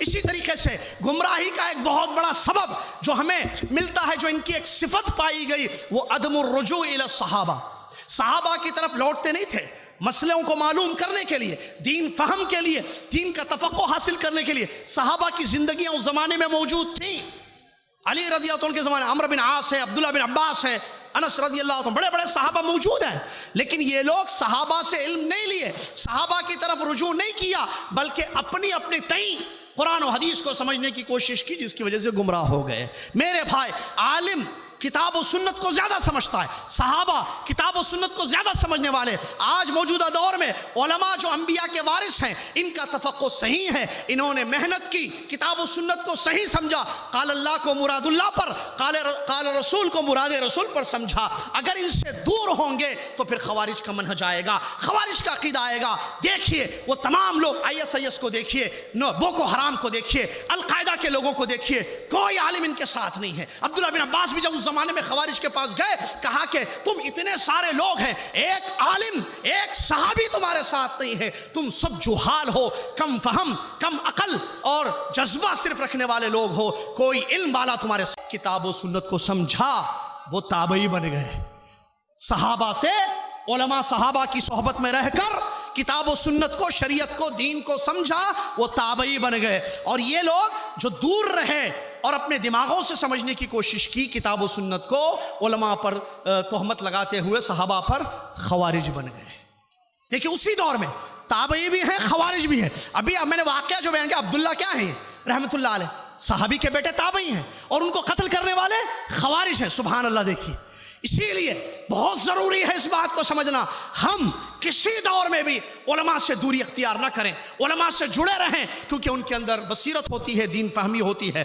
इसी तरीके से गुमराही का एक बहुत बड़ा सबब जो हमें मिलता है, जो इनकी एक सिफत पाई गई, वो अदमुर रुजू इला सहाबा, सहाबा की तरफ लौटते नहीं थे मसलों को मालूम करने के लिए, दीन फहम के लिए, दीन का तफक्को हासिल करने के लिए। सहाबा की जिंदगियां उस जमाने में मौजूद थी। अली रज़ियल्लाहु अन्हु के ज़माने अमर बिन आस है, अब्दुल्ला बिन अब्बास है, अनस रज़ियल्लाहु अन्हु, बड़े बड़े सहाबा मौजूद हैं। लेकिन ये लोग सहाबा से इल्म नहीं लिए, सहाबा की तरफ रुजू नहीं किया, बल्कि अपनी अपनी तई कुरान और हदीस को समझने की कोशिश की, जिसकी वजह से गुमराह हो गए। मेरे भाई, आलिम किताब और सुन्नत को ज़्यादा समझता है, सहाबा किताब और सुन्नत को ज़्यादा समझने वाले। आज मौजूदा दौर में उलमा जो अंबिया के वारिस हैं, इनका तफक्को सही है, इन्होंने मेहनत की, किताब और सुन्नत को सही समझा, काल अल्लाह को मुरादुल्लाह पर, काल रसूल को मुराद रसूल पर समझा। अगर इनसे दूर होंगे तो फिर खवारिज का मनहज आएगा, खवारिज का अकीदा आएगा। देखिए वो तमाम लोग, ISIS को देखिए, बोको हराम को देखिए, अलकायदा के लोगों को देखिए, कोई आलिम इनके साथ नहीं है। अब्दुल्ला बिन अब्बास भी जब जमाने में खवारिज के पास गए, कहा कि तुम इतने सारे लोग हैं, एक आलिम एक सहाबी तुम्हारे साथ नहीं है, तुम सब जुहाल हो, कम फहम, कम अकल और जज्बा सिर्फ रखने वाले लोग हो, कोई इल्म वाला तुम्हारे साथ। किताब और सुन्नत को समझा, वो ताबई बन गए। सहाबा से उलमा सहाबा की सोहबत में रहकर किताब और सुन्नत को, शरीयत को, दीन को समझा, वो ताबई बन गए। और ये लोग जो दूर रहे और अपने दिमागों से समझने की कोशिश की किताब और सुन्नत को, उलमा पर तोहमत लगाते हुए सहाबा पर खवारिज बन गए। देखिए उसी दौर में ताबई भी हैं, खवारिज भी हैं। अभी मैंने वाकया जो बयान किया, अब्दुल्ला क्या है रहमतुल्लाह अलैह, सहाबी के बेटे ताबई हैं, और उनको कत्ल करने वाले खवारिज हैं। सुभान अल्लाह। देखिए इसीलिए बहुत ज़रूरी है इस बात को समझना, हम किसी दौर में भी उलमा से दूरी अख्तियार ना करें, उलमा से जुड़े रहें, क्योंकि उनके अंदर बसीरत होती है, दीन फहमी होती है।